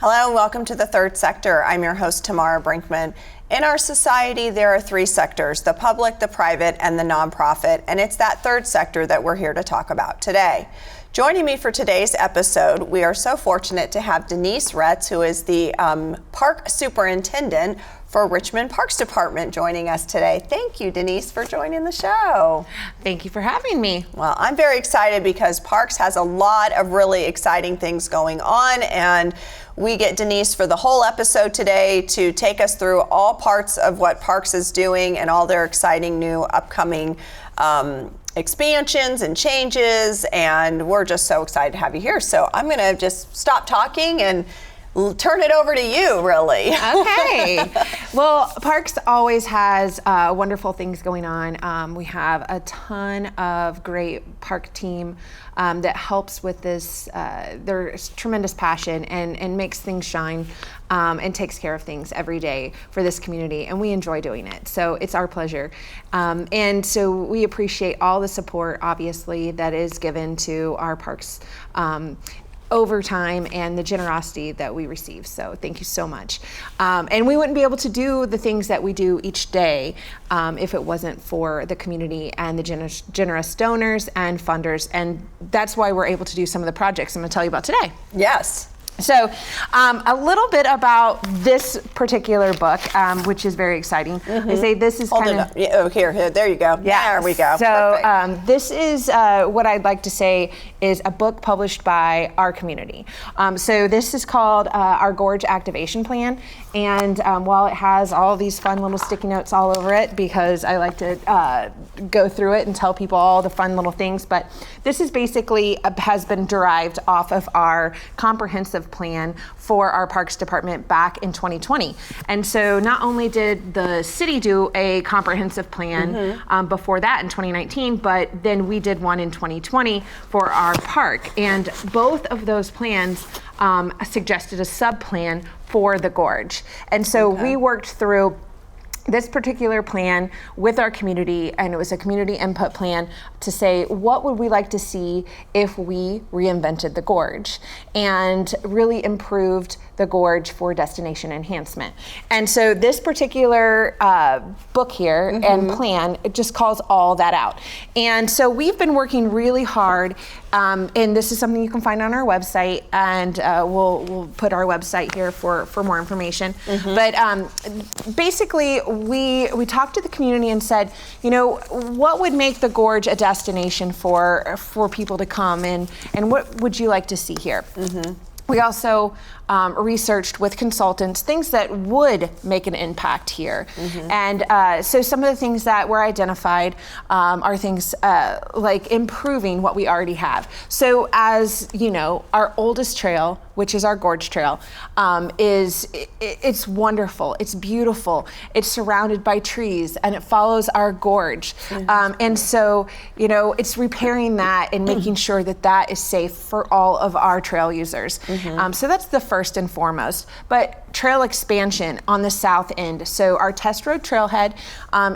Hello and welcome to the Third Sector. I'm your host, Tamara Brinkman. In our society, there are three sectors: the public, the private, and the nonprofit, and it's that third sector that we're here to talk about today. Joining me for today's episode, we are so fortunate to have Denise Retz, who is the Park Superintendent for Richmond Parks Department, joining us today. Thank you, Denise, for joining the show. Thank you for having me. Well, I'm very excited because Parks has a lot of really exciting things going on, and we get Denise for the whole episode today to take us through all parts of what Parks is doing and all their exciting new upcoming expansions and changes, and we're just so excited to have you here. So I'm going to just stop talking and turn it over to you, really. Okay. Well, Parks always has wonderful things going on. We have a ton of great park team that helps with this. There's tremendous passion and makes things shine and takes care of things every day for this community, and we enjoy doing it. So it's our pleasure. And so we appreciate all the support, obviously, that is given to our parks over time and the generosity that we receive. So thank you so much. And we wouldn't be able to do the things that we do each day if it wasn't for the community and the generous donors and funders. And that's why we're able to do some of the projects I'm going to tell you about today. Yes. So a little bit about this particular book, which is very exciting. They say this is kind of... Yeah, here, there you go. Yeah, there we go. So this is what I'd like to say is a book published by our community. So this is called our Gorge Activation Plan. And while it has all these fun little sticky notes all over it, because I like to go through it and tell people all the fun little things, but this is basically has been derived off of our comprehensive plan for our Parks Department back in 2020. And so not only did the city do a comprehensive plan before that in 2019, but then we did one in 2020 for our park. And both of those plans suggested a sub-plan for the gorge. And so we worked through this particular plan with our community, and it was a community input plan to say, what would we like to see if we reinvented the gorge and really improved the gorge for destination enhancement. And so this particular book here and plan, it just calls all that out. And so we've been working really hard, and this is something you can find on our website, and we'll put our website here for more information. But basically, we talked to the community and said, you know, what would make the gorge a destination for people to come, and what would you like to see here? We also researched with consultants things that would make an impact here. And so some of the things that were identified are things like improving what we already have. So as you know, our oldest trail, which is our Gorge Trail, it's wonderful, it's beautiful, it's surrounded by trees, and it follows our gorge. And so, you know, it's repairing that and making sure that that is safe for all of our trail users. So that's the first and foremost. But trail expansion on the south end. So our test road trailhead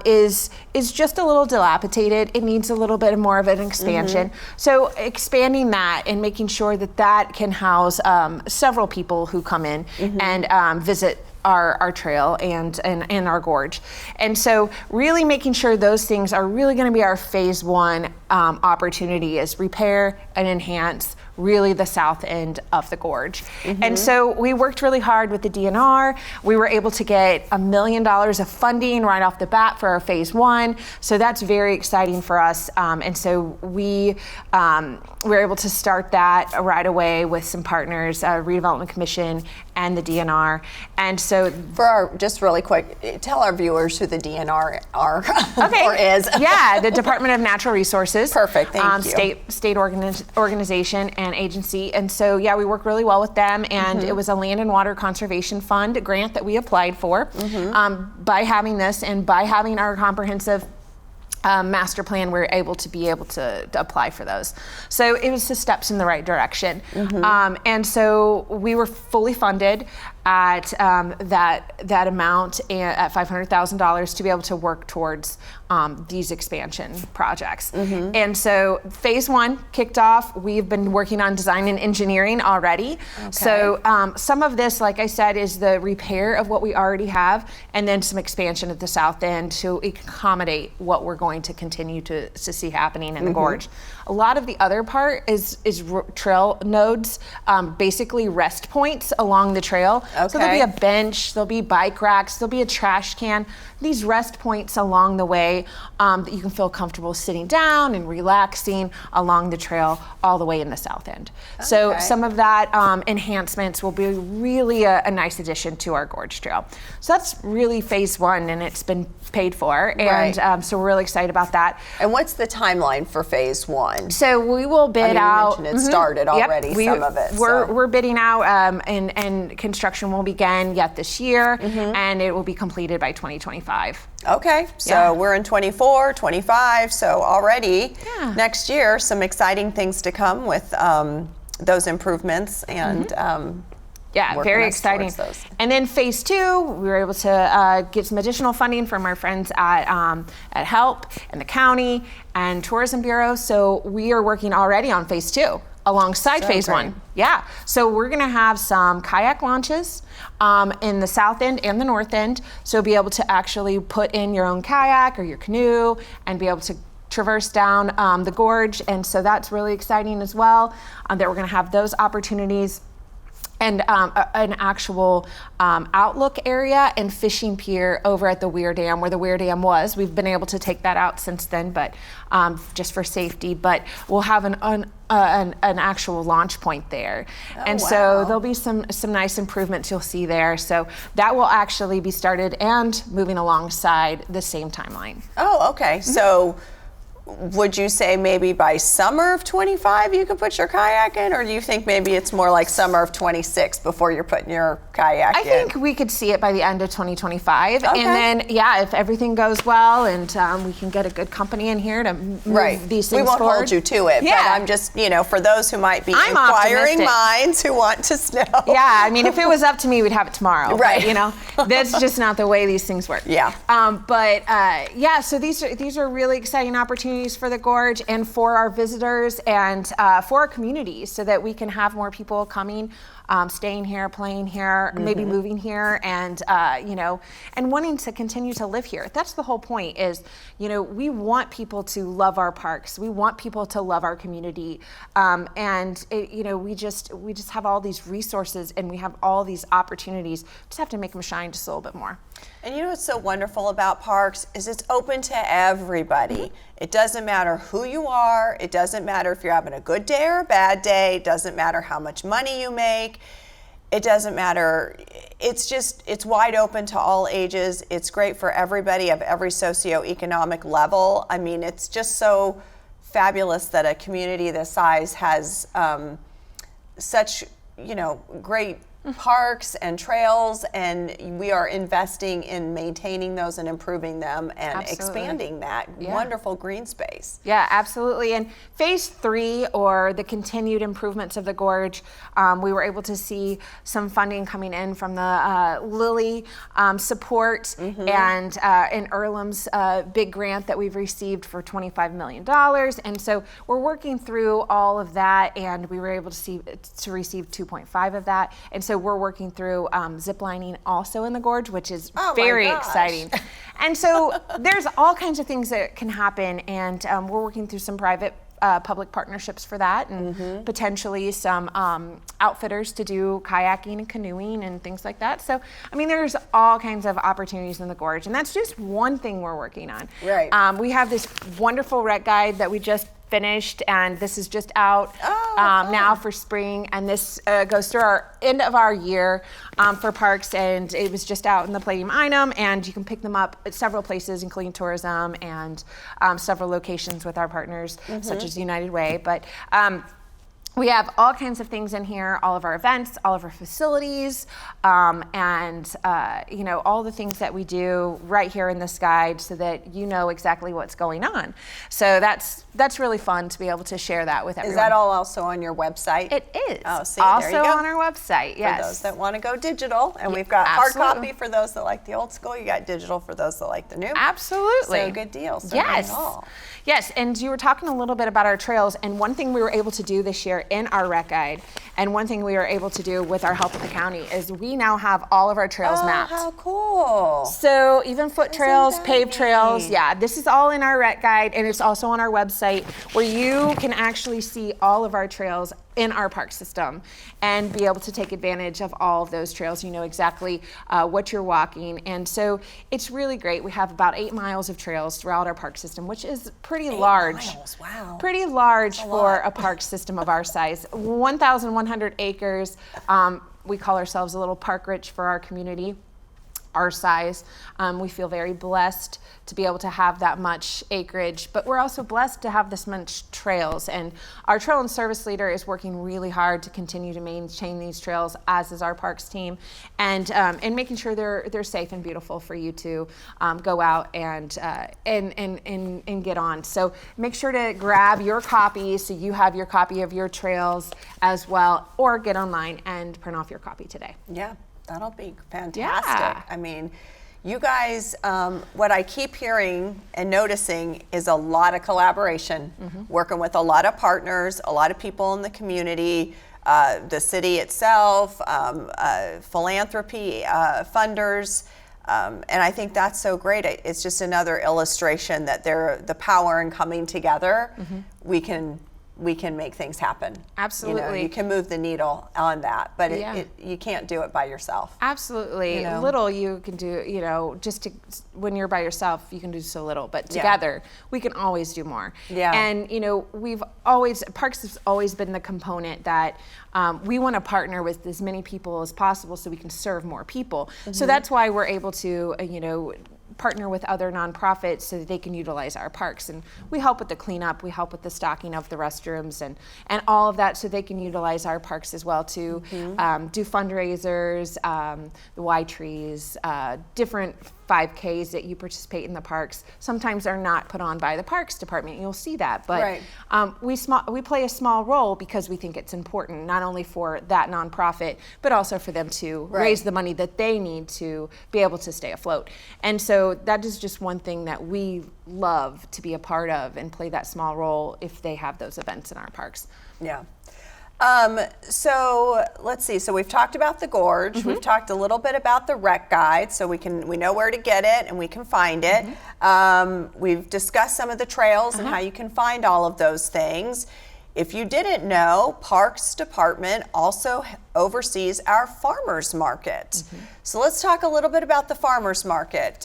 is just a little dilapidated. It needs a little bit more of an expansion. So expanding that and making sure that that can house several people who come in and visit our trail and our gorge. And so really making sure those things are really going to be our phase one opportunity, is repair and enhance really the south end of the gorge. And so we worked really hard with the DNR. We were able to get $1 million of funding right off the bat for our phase one. So that's very exciting for us. And so we were able to start that right away with some partners, Redevelopment Commission and the DNR. And so for our, just really quick, tell our viewers who the DNR are or is. Yeah, the Department of Natural Resources. Perfect, thank you. State organization and agency. And so, yeah, we work really well with them. And it was a Land and Water Conservation Fund grant that we applied for. By having this and by having our comprehensive master plan, we're able to apply for those. So it was the steps in the right direction. And so we were fully funded at that amount at $500,000 to be able to work towards these expansion projects. And so phase 1 kicked off. We've been working on design and engineering already. So some of this, like I said, is the repair of what we already have, and then some expansion at the south end to accommodate what we're going to continue to see happening in the gorge. A lot of the other part is trail nodes, basically rest points along the trail. So there'll be a bench, there'll be bike racks, there'll be a trash can. These rest points along the way that you can feel comfortable sitting down and relaxing along the trail all the way in the south end. So some of that enhancements will be really a nice addition to our gorge trail. So that's really phase 1, and it's been paid for, and so we're really excited about that. And what's the timeline for phase 1? So we will bid out. You mentioned it started already, some of it. We're bidding out, and construction will begin yet this year, and it will be completed by 2025. Okay, so we're in 24, 25, so already next year, some exciting things to come with those improvements, and very exciting. And then phase 2, we were able to get some additional funding from our friends at HELP and the county and Tourism Bureau. So we are working already on phase 2 alongside phase 1. So we're going to have some kayak launches in the south end and the north end. So be able to actually put in your own kayak or your canoe and be able to traverse down the gorge. And so that's really exciting as well, that we're going to have those opportunities. And an actual outlook area and fishing pier over at the Weir Dam, where the Weir Dam was. We've been able to take that out since then, but just for safety. But we'll have an actual launch point there, so there'll be some nice improvements you'll see there. So that will actually be started and moving alongside the same timeline. Oh, okay. So would you say maybe by summer of 25 you could put your kayak in, or do you think maybe it's more like summer of 26 before you're putting your kayak in? I think we could see it by the end of 2025. And then, if everything goes well and we can get a good company in here to move these things we won't forward. hold you to it, but I'm just, for those who might be inquiring minds who want to know. I mean, if it was up to me, we'd have it tomorrow. But, that's just not the way these things work. So these are really exciting opportunities for the gorge and for our visitors and for our communities, so that we can have more people coming, staying here, playing here, maybe moving here, and and wanting to continue to live here. That's the whole point. Is we want people to love our parks. We want people to love our community, we just have all these resources and we have all these opportunities. Just have to make them shine just a little bit more. And what's so wonderful about parks is it's open to everybody. It doesn't matter who you are. It doesn't matter if you're having a good day or a bad day. It doesn't matter how much money you make. It doesn't matter. It's wide open to all ages. It's great for everybody of every socioeconomic level. I mean, it's just so fabulous that a community this size has such, great parks and trails, and we are investing in maintaining those and improving them and expanding that wonderful green space. Yeah, absolutely. And phase 3, or the continued improvements of the gorge, we were able to see some funding coming in from the Lilly support and Earlham's big grant that we've received for $25 million. And so we're working through all of that, and we were able to receive 2.5 of that. And so we're working through zip lining also in the gorge, which is very exciting. And so there's all kinds of things that can happen, and we're working through some private public partnerships for that, and potentially some outfitters to do kayaking and canoeing and things like that. So, I mean, there's all kinds of opportunities in the gorge, and that's just one thing we're working on. We have this wonderful rec guide that we just finished, and this is just out now for spring, and this goes through our end of our year for parks, and it was just out in the Palladium item, and you can pick them up at several places, including tourism and several locations with our partners such as United Way. But we have all kinds of things in here, all of our events, all of our facilities, and all the things that we do right here in this guide so that you know exactly what's going on. So that's really fun to be able to share that with everyone. Is that all also on your website? It is. Oh, see, also there you go. on our website, yes. For those that want to go digital, and we've got hard copy for those that like the old school. You got digital for those that like the new. Absolutely. So good deal. So yes. not at all. Yes, and you were talking a little bit about our trails, and one thing we were able to do this year in our rec guide, and one thing we were able to do with our help with the county, is we now have all of our trails mapped. Oh, how cool. So even foot trails, that paved trails, neat? yeah, this is all in our rec guide, and it's also on our website where you can actually see all of our trails in our park system and be able to take advantage of all of those trails. You know exactly what you're walking, and so it's really great. We have about 8 miles of trails throughout our park system, which is pretty large. 8 miles, wow. Pretty large for a park system of our size. 1,100 acres. We call ourselves a little park rich for our community, our size. We feel very blessed to be able to have that much acreage, but we're also blessed to have this much trails. And our trail and service leader is working really hard to continue to maintain these trails, as is our parks team, and making sure they're safe and beautiful for you to go out and get on. So make sure to grab your copy so you have your copy of your trails as well, or get online and print off your copy today. Yeah. That'll be fantastic. Yeah. I mean, you guys, what I keep hearing and noticing is a lot of collaboration, working with a lot of partners, a lot of people in the community, the city itself, philanthropy, funders, and I think that's so great. It's just another illustration that the power in coming together, we can make things happen. Absolutely. You can move the needle on that, but you can't do it by yourself. Absolutely. Little you can do, when you're by yourself, you can do so little, but together we can always do more. Yeah. And, Parks has always been the component that we want to partner with as many people as possible so we can serve more people. So that's why we're able to, partner with other nonprofits so that they can utilize our parks, and we help with the cleanup, we help with the stocking of the restrooms and all of that so they can utilize our parks as well to do fundraisers, the Y trees, different 5Ks that you participate in the parks sometimes are not put on by the Parks Department. You'll see that, but we play a small role because we think it's important, not only for that nonprofit, but also for them to raise the money that they need to be able to stay afloat. And so that is just one thing that we love to be a part of and play that small role if they have those events in our parks. Yeah. So let's see. So we've talked about the gorge. We've talked a little bit about the rec guide, so we know where to get it and we can find it. We've discussed some of the trails and how you can find all of those things. If you didn't know, Parks Department also oversees our farmers market. So let's talk a little bit about the farmers market.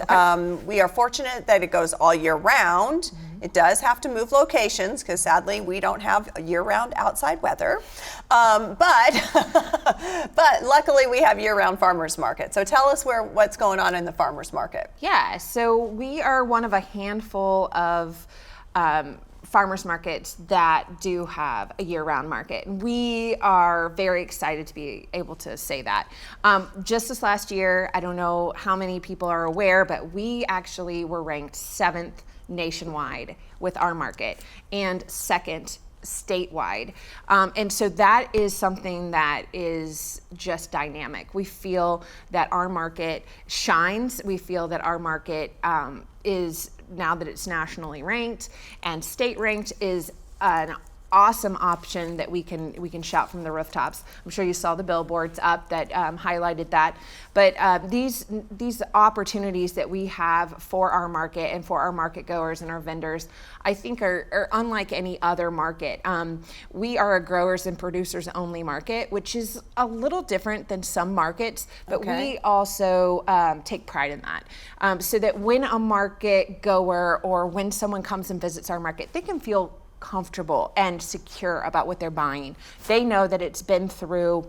We are fortunate that it goes all year round. It does have to move locations because sadly we don't have year-round outside weather. But luckily we have year-round farmers market. So tell us what's going on in the farmers market. Yeah, so we are one of a handful of farmers markets that do have a year-round market. We are very excited to be able to say that. Just this last year, I don't know how many people are aware, but we actually were ranked 7th nationwide with our market and 2nd statewide. And so that is something that is just dynamic. We feel that our market shines. We feel that our market is, now that it's nationally ranked and state ranked, is an awesome option that we can shout from the rooftops. I'm sure you saw the billboards up that highlighted that. But these opportunities that we have for our market and for our market goers and our vendors, I think are unlike any other market. We are a growers and producers only market, which is a little different than some markets, but we also take pride in that. So that when a market goer or when someone comes and visits our market, they can feel comfortable and secure about what they're buying. They know that it's been through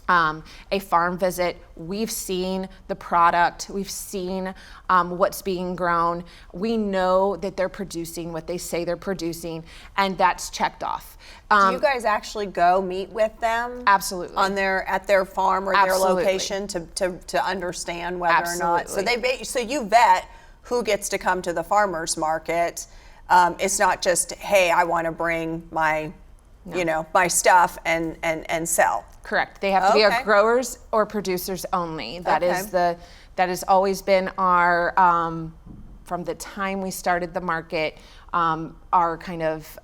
a farm visit. We've seen the product, we've seen what's being grown. We know that they're producing what they say they're producing, and that's checked off. Do you guys actually go meet with them? Absolutely. At their farm or Absolutely. their location to understand whether Absolutely. or not. So you vet who gets to come to the farmers market. It's not just, hey, I want to bring my my stuff and sell. Correct. They have to be our growers or producers only. That has always been our from the time we started the market, our kind of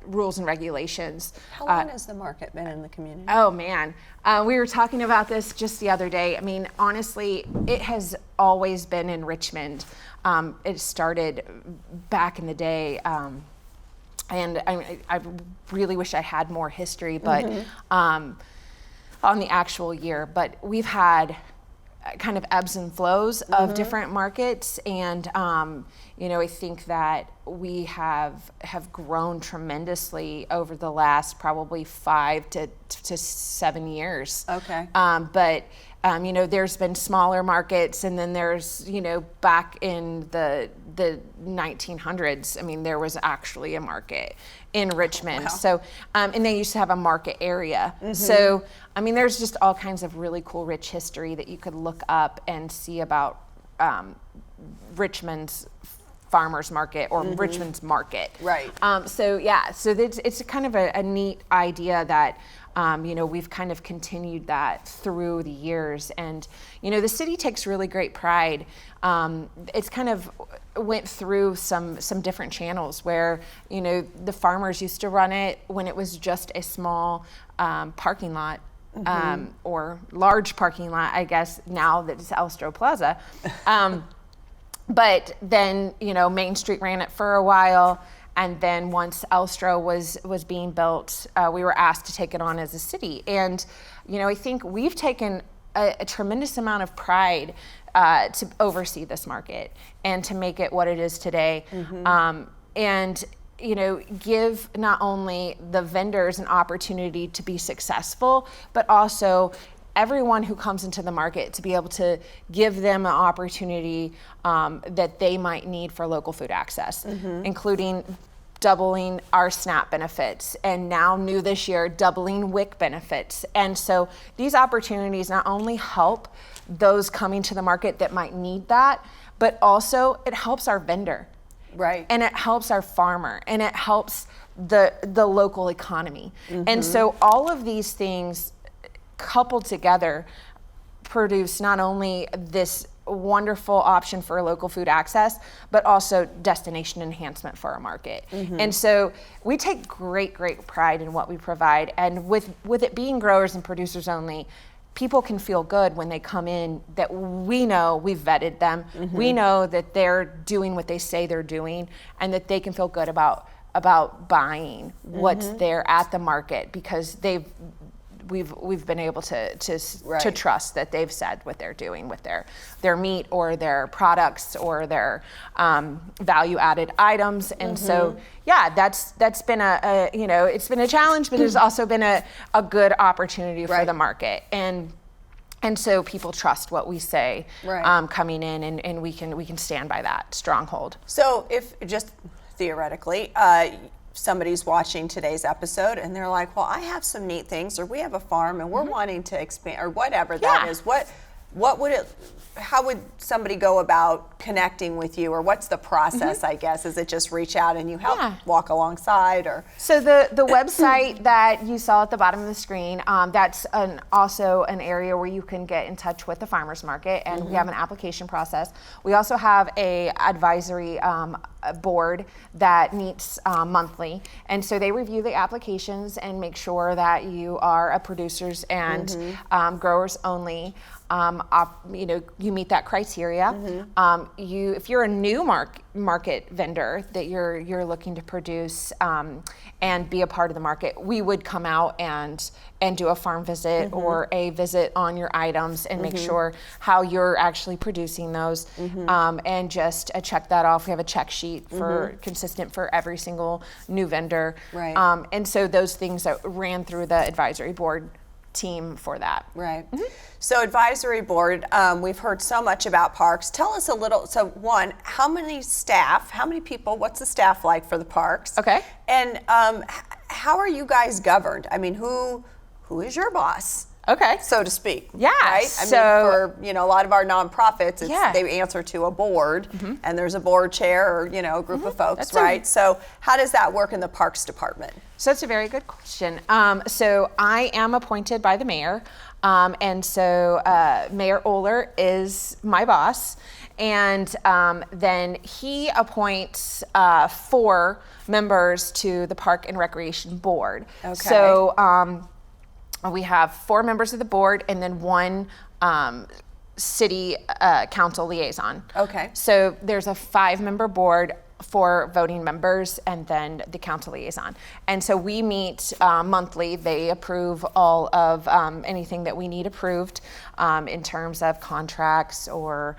rules and regulations. How long has the market been in the community? Oh man, we were talking about this just the other day. I mean, honestly, it has always been in Richmond. It started back in the day. And I really wish I had more history, but on the actual year. But we've had kind of ebbs and flows of different markets, and I think that we have grown tremendously over the last probably 5 to 7 years. Okay. But there's been smaller markets, and then there's, back in the 1900s, I mean, there was actually a market in Richmond. Wow. So, and they used to have a market area. So, I mean, there's just all kinds of really cool, rich history that you could look up and see about Richmond's farmers market or Richmond's market. Right. So it's kind of a neat idea that we've kind of continued that through the years, and the city takes really great pride. It's kind of went through some different channels where the farmers used to run it when it was just a small parking lot. Or large parking lot, I guess, now that it's Elstro Plaza. But then, Main Street ran it for a while. And then once Elstro was being built, we were asked to take it on as a city. And, I think we've taken a tremendous amount of pride to oversee this market and to make it what it is today. And give not only the vendors an opportunity to be successful, but also everyone who comes into the market to be able to give them an opportunity that they might need for local food access, including doubling our SNAP benefits, and now new this year, doubling WIC benefits. And so these opportunities not only help those coming to the market that might need that, but also it helps our vendor. Right. And it helps our farmer, and it helps the local economy. And so all of these things coupled together produce not only this wonderful option for local food access, but also destination enhancement for our market. And so we take great pride in what we provide. And with it being growers and producers only, people can feel good when they come in that we know we've vetted them. We know that they're doing what they say they're doing, and that they can feel good about buying what's there at the market, because we've been able to trust that they've said what they're doing with their meat or their products or their value added items. And so that's been it's been a challenge, but it's also been a good opportunity for the market. And so people trust what we say coming in, and we can stand by that stronghold. So if just theoretically, somebody's watching today's episode and they're like, well, I have some neat things, or we have a farm and we're wanting to expand, or whatever that is, how would somebody go about connecting with you, or what's the process, I guess? Is it just reach out and you help walk alongside, or? So the website that you saw at the bottom of the screen, that's also an area where you can get in touch with the farmers market, and we have an application process. We also have a advisory board that meets monthly, and so they review the applications and make sure that you are a producers and growers only. You meet that criteria. If you're a new market vendor that you're looking to produce and be a part of the market, we would come out and do a farm visit or a visit on your items and make sure how you're actually producing those, and just check that off. We have a check sheet for consistent for every single new vendor. Right. And so those things that ran through the advisory board team for that. Right. So advisory board, we've heard so much about parks. Tell us a little, so one, how many people, what's the staff like for the parks? Okay. And how are you guys governed? I mean, who is your boss? Okay. So to speak. Yeah. Right? I mean, for, a lot of our nonprofits, they answer to a board, and there's a board chair or, a group of folks, right? So how does that work in the Parks Department? So that's a very good question. So I am appointed by the mayor, and so Mayor Oler is my boss, and then he appoints 4 members to the Park and Recreation Board. Okay. So we have 4 members of the board and then 1 city council liaison. Okay. So there's a 5-member board, 4 voting members, and then the council liaison. And so we meet monthly. They approve all of anything that we need approved in terms of contracts or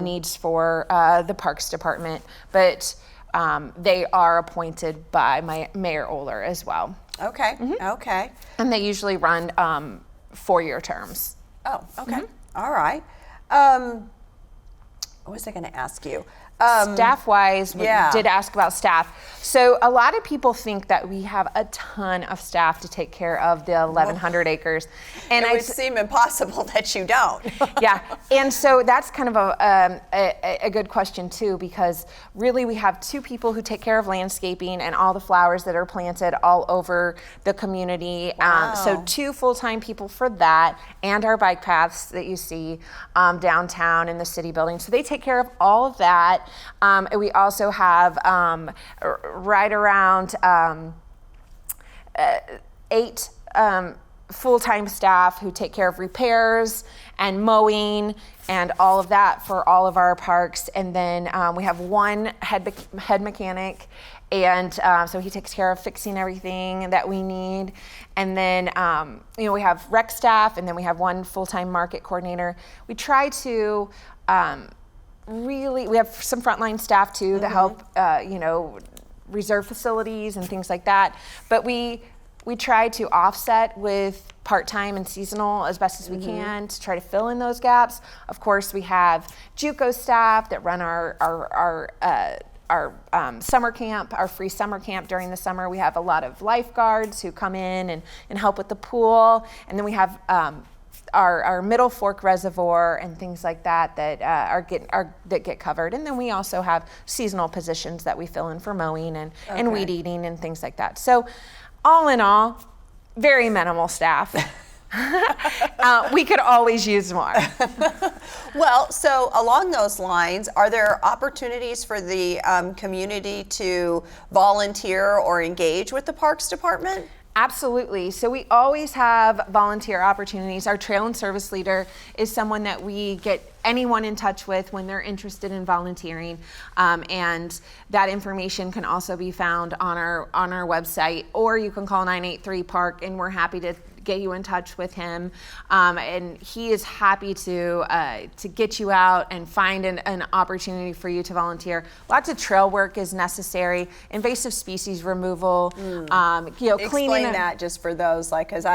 needs for the Parks Department. But they are appointed by Mayor Oler as well. Okay. Okay. And they usually run 4-year terms. Oh, okay. All right. What was I going to ask you? Staff-wise, we did ask about staff. So a lot of people think that we have a ton of staff to take care of the 1,100 acres. And it would seem impossible that you don't. Yeah, and so that's kind of a good question too, because really we have 2 people who take care of landscaping and all the flowers that are planted all over the community. Wow. So 2 full-time people for that, and our bike paths that you see downtown in the city building. So they take care of all of that. And we also have right around 8 full-time staff who take care of repairs and mowing and all of that for all of our parks. And then we have 1 head mechanic, and so he takes care of fixing everything that we need. And then we have rec staff, and then we have 1 full-time market coordinator. We try to we have some frontline staff too that help, reserve facilities and things like that. But we try to offset with part-time and seasonal as best as we can to try to fill in those gaps. Of course, we have JUCO staff that run our summer camp, our free summer camp during the summer. We have a lot of lifeguards who come in and help with the pool. And then we have our Middle Fork Reservoir and things like that that get covered. And then we also have seasonal positions that we fill in for mowing and weed eating and things like that. So all in all, very minimal staff. We could always use more. Well, so along those lines, are there opportunities for the community to volunteer or engage with the Parks Department? Absolutely. So we always have volunteer opportunities. Our trail and service leader is someone that we get anyone in touch with when they're interested in volunteering, and that information can also be found on our website, or you can call 983-PARK, and we're happy to get you in touch with him, and he is happy to get you out and find an opportunity for you to volunteer. Lots of trail work is necessary, invasive species removal, cleaning. Explain that just for those, because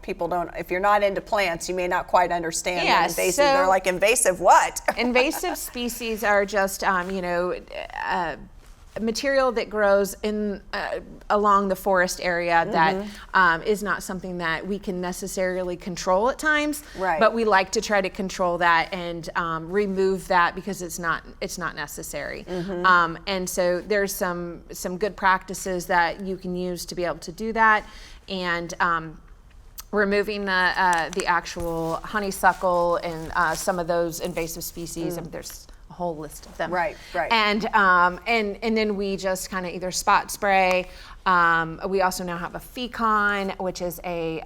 people don't, if you're not into plants, you may not quite understand that invasive. So they're like, invasive what? Invasive species are just, material that grows in along the forest area that is not something that we can necessarily control at times. Right. But we like to try to control that and remove that because it's not necessary. And so there's some good practices that you can use to be able to do that. And removing the actual honeysuckle and some of those invasive species, and there's a whole list of them. Right. And then we just kind of either spot spray. We also now have a FECON, which is a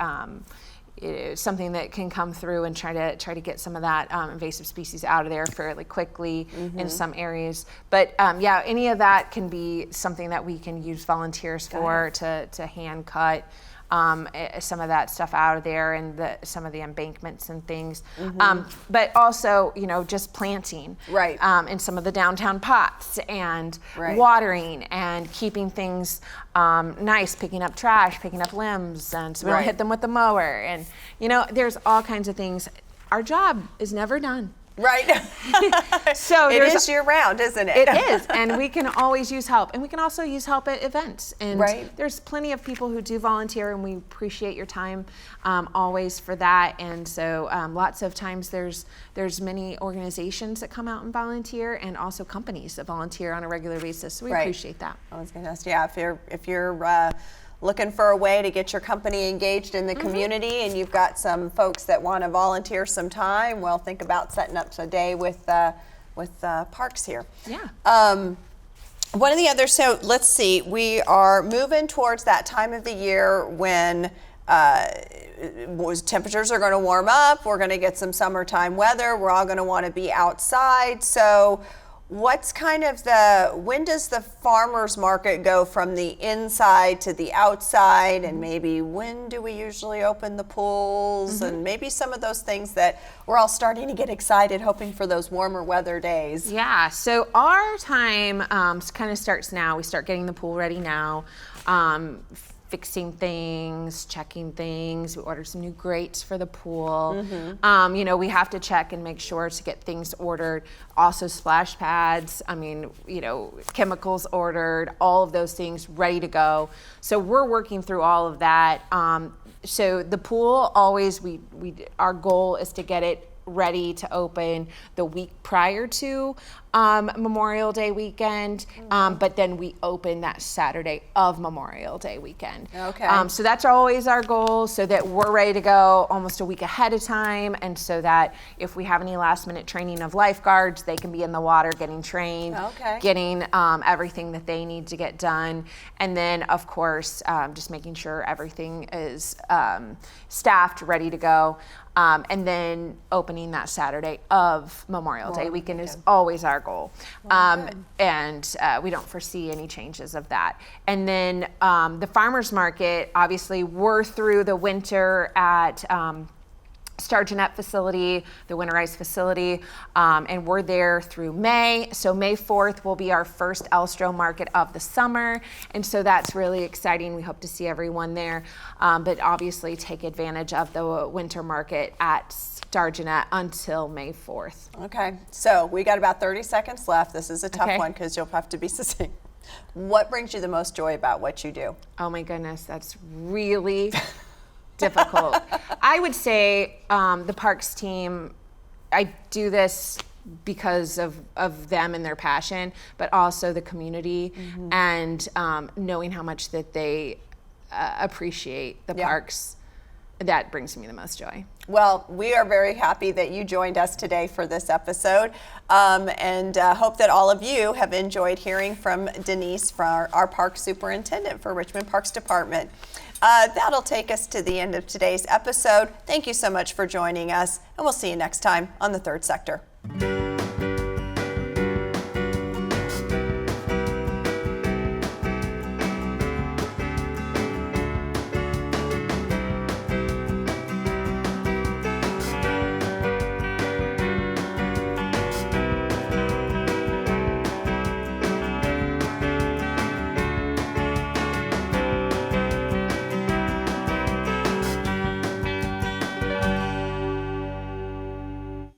something that can come through and try to get some of that invasive species out of there fairly quickly in some areas. But any of that can be something that we can use volunteers for to hand cut. some of that stuff out of there and some of the embankments and things. But also, just planting in some of the downtown pots and watering and keeping things nice, picking up trash, picking up limbs, and so we don't hit them with the mower. And, there's all kinds of things. Our job is never done. Right. So it is year round, isn't it? It is, and we can always use help, and we can also use help at events. And there's plenty of people who do volunteer, and we appreciate your time always for that. And so lots of times there's many organizations that come out and volunteer, and also companies that volunteer on a regular basis. So we appreciate that. I was going to ask, if you're looking for a way to get your company engaged in the community, and you've got some folks that want to volunteer some time, well, think about setting up a day with parks here. One of the other, so let's see, we are moving towards that time of the year when temperatures are going to warm up. We're going to get some summertime weather. We're all going to want to be outside. So what's when does the farmers market go from the inside to the outside, and maybe when do we usually open the pools, and maybe some of those things that we're all starting to get excited, hoping for those warmer weather days? Yeah, so our time kind of starts now. We start getting the pool ready now. Fixing things, checking things. We ordered some new grates for the pool. We have to check and make sure to get things ordered. Also splash pads, chemicals ordered, all of those things ready to go. So we're working through all of that. So the pool always, our goal is to get it ready to open the week prior to Memorial Day weekend, but then we open that Saturday of Memorial Day weekend. So that's always our goal, so that we're ready to go almost a week ahead of time, and so that if we have any last minute training of lifeguards, they can be in the water getting trained, getting everything that they need to get done. And then of course, just making sure everything is staffed, ready to go. And then opening that Saturday of Memorial Day weekend is always our goal. And we don't foresee any changes of that. And then the farmers market, obviously we're through the winter at Star Jeanette facility, the winterized facility, and we're there through May. So May 4th will be our first Elstro market of the summer, and so that's really exciting. We hope to see everyone there, but obviously take advantage of the winter market at Star Jeanette until May 4th. Okay, so we got about 30 seconds left. This is a tough one because you'll have to be succinct. What brings you the most joy about what you do? Oh my goodness, that's really difficult. I would say the parks team, I do this because of them and their passion, but also the community and knowing how much that they appreciate the parks. That brings me the most joy. Well, we are very happy that you joined us today for this episode, and hope that all of you have enjoyed hearing from Denise, from our park superintendent for Richmond Parks Department. That'll take us to the end of today's episode. Thank you so much for joining us, and we'll see you next time on The Third Sector.